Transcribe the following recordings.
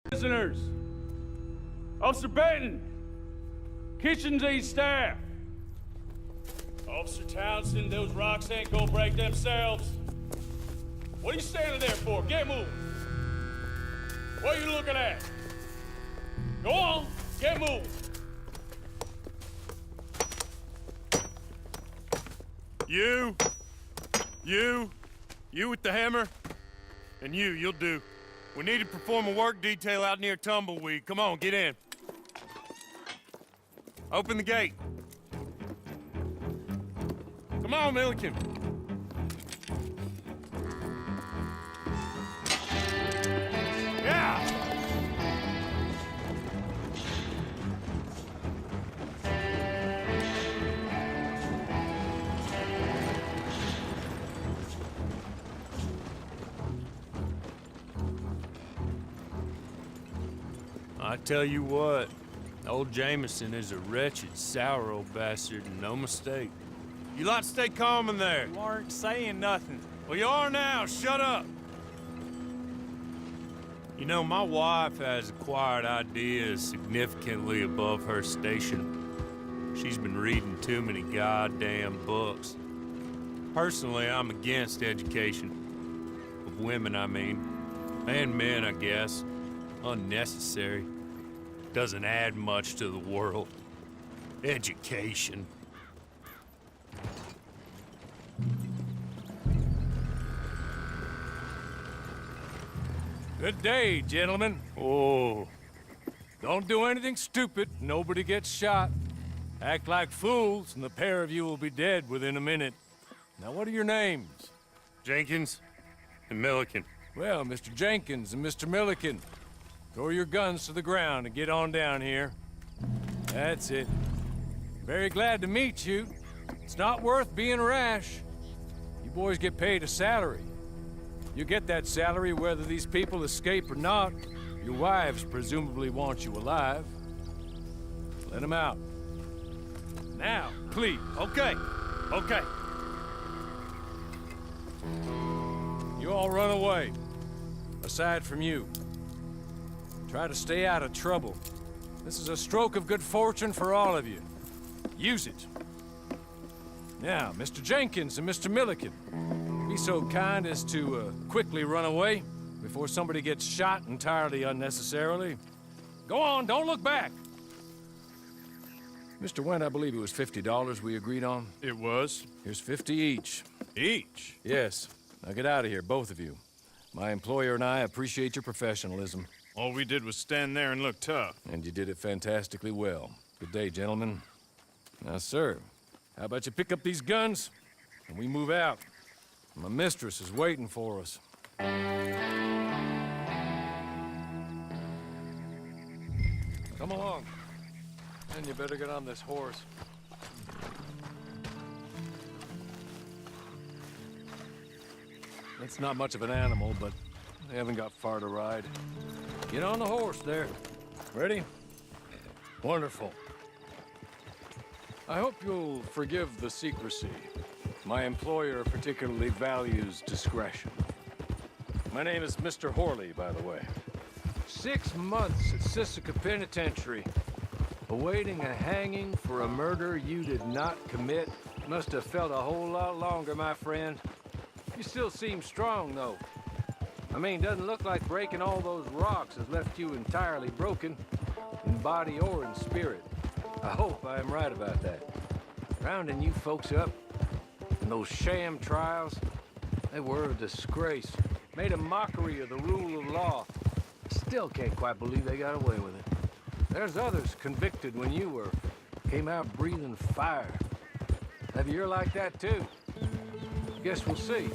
Prisoners. Officer Benton. Kitchens aid staff. Officer Townsend, those rocks ain't gonna break themselves. What are you standing there for? Get moving. What are you looking at? Go on, get moving. You with the hammer, and you'll do. We need to perform a work detail out near Tumbleweed. Come on, get in. Open the gate. Come on, Milliken. Yeah! I tell you what, old Jameson is a wretched, sour old bastard, and no mistake. You lot stay calm in there. You aren't saying nothing. Well, you are now. Shut up. You know, my wife has acquired ideas significantly above her station. She's been reading too many goddamn books. Personally, I'm against education. Of women, I mean. And men, I guess. Unnecessary. Doesn't add much to the world. Education. Good day, gentlemen. Oh. Don't do anything stupid. Nobody gets shot. Act like fools, and the pair of you will be dead within a minute. Now, what are your names? Jenkins and Milliken. Well, Mr. Jenkins and Mr. Milliken, throw your guns to the ground and get on down here. That's it. Very glad to meet you. It's not worth being rash. You boys get paid a salary. You get that salary whether these people escape or not. Your wives presumably want you alive. Let them out. Now, please. Okay. You all run away. Aside from you. Try to stay out of trouble. This is a stroke of good fortune for all of you. Use it. Now, Mr. Jenkins and Mr. Milliken, be so kind as to quickly run away before somebody gets shot entirely unnecessarily. Go on, don't look back. Mr. Wendt, I believe it was $50 we agreed on. It was. Here's 50 each. Each? Yes. Now get out of here, both of you. My employer and I appreciate your professionalism. All we did was stand there and look tough. And you did it fantastically well. Good day, gentlemen. Now, sir, how about you pick up these guns and we move out? My mistress is waiting for us. Come along. And you better get on this horse. It's not much of an animal, but they haven't got far to ride. Get on the horse there. Ready? Wonderful. I hope you'll forgive the secrecy. My employer particularly values discretion. My name is Mr. Horley, by the way. 6 months at Sisika Penitentiary, awaiting a hanging for a murder you did not commit. Must have felt a whole lot longer, my friend. You still seem strong, though. I mean, doesn't look like breaking all those rocks has left you entirely broken, in body or in spirit. I hope I am right about that. Rounding you folks up, and those sham trials, they were a disgrace. Made a mockery of the rule of law. Still can't quite believe they got away with it. There's others convicted when you were. Came out breathing fire. Maybe you're like that too. Guess we'll see.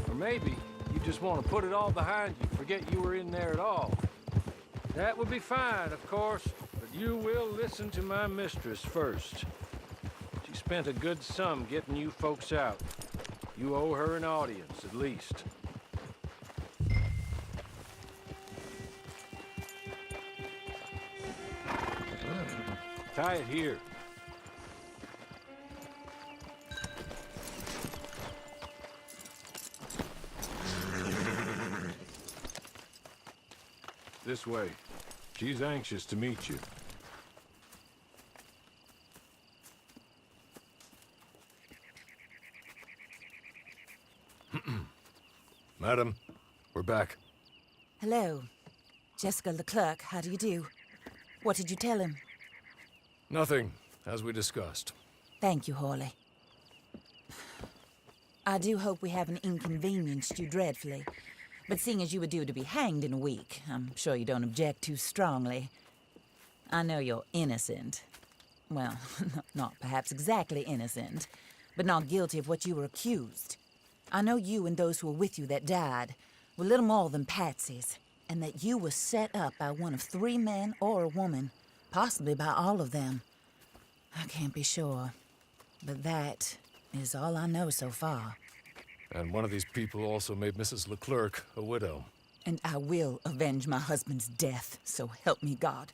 Or maybe you just want to put it all behind you, forget you were in there at all. That would be fine, of course, but you will listen to my mistress first. She spent a good sum getting you folks out. You owe her an audience, at least. Tie it here. This way. She's anxious to meet you. Madam, we're back. Hello. Jessica Leclerc, how do you do? What did you tell him? Nothing, as we discussed. Thank you, Hawley. I do hope we haven't inconvenienced you dreadfully. But seeing as you were due to be hanged in a week, I'm sure you don't object too strongly. I know you're innocent. Well, not perhaps exactly innocent, but not guilty of what you were accused. I know you and those who were with you that died were little more than patsies, and that you were set up by one of 3 men or a woman, possibly by all of them. I can't be sure, but that is all I know so far. And one of these people also made Mrs. Leclerc a widow. And I will avenge my husband's death, so help me God.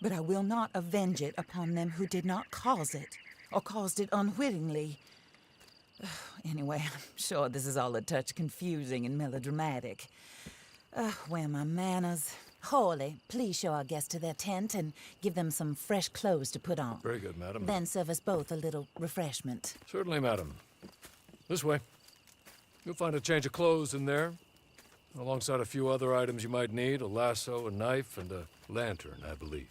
But I will not avenge it upon them who did not cause it, or caused it unwittingly. Anyway, I'm sure this is all a touch confusing and melodramatic. Where are my manners? Hawley, please show our guests to their tent and give them some fresh clothes to put on. Very good, madam. Then serve us both a little refreshment. Certainly, madam. This way. You'll find a change of clothes in there, alongside a few other items you might need, a lasso, a knife, and a lantern, I believe.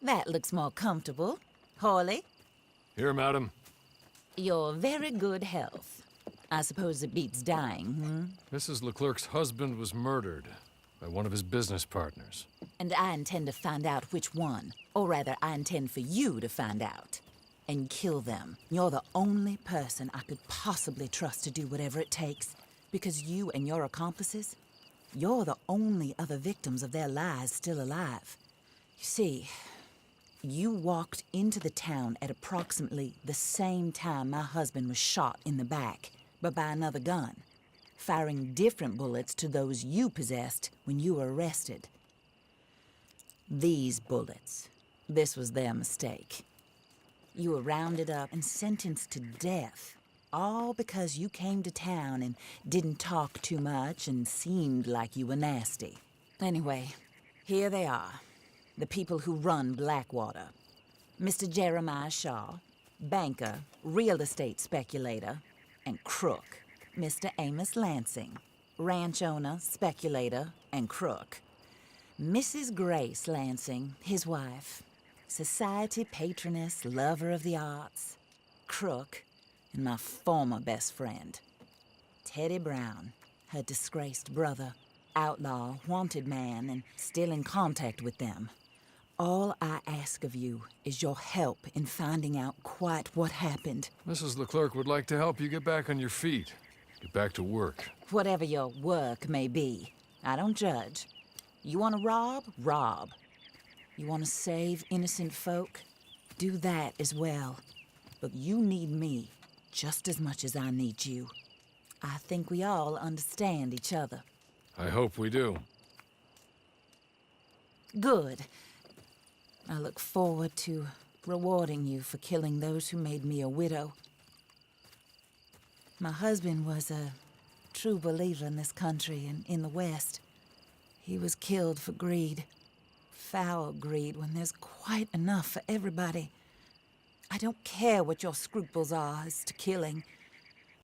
That looks more comfortable. Hawley, Here, madam. your very good health. I suppose it beats dying, Mrs. Leclerc's husband was murdered by one of his business partners. And I intend to find out which one. Or rather, I intend for you to find out. And kill them. You're the only person I could possibly trust to do whatever it takes. Because you and your accomplices, you're the only other victims of their lies still alive. You see, you walked into the town at approximately the same time my husband was shot in the back, but by another gun, firing different bullets to those you possessed when you were arrested. These bullets, this was their mistake. You were rounded up and sentenced to death, all because you came to town and didn't talk too much and seemed like you were nasty. Anyway, here they are. The people who run Blackwater. Mr. Jeremiah Shaw, banker, real estate speculator, and crook. Mr. Amos Lansing, ranch owner, speculator, and crook. Mrs. Grace Lansing, his wife, society patroness, lover of the arts, crook, and my former best friend. Teddy Brown, her disgraced brother, outlaw, wanted man, and still in contact with them. All I ask of you is your help in finding out quite what happened. Mrs. Leclerc would like to help you get back on your feet. Get back to work. Whatever your work may be, I don't judge. You want to rob? Rob. You want to save innocent folk? Do that as well. But you need me just as much as I need you. I think we all understand each other. I hope we do. Good. I look forward to rewarding you for killing those who made me a widow. My husband was a true believer in this country and in the West. He was killed for greed. Foul greed when there's quite enough for everybody. I don't care what your scruples are as to killing.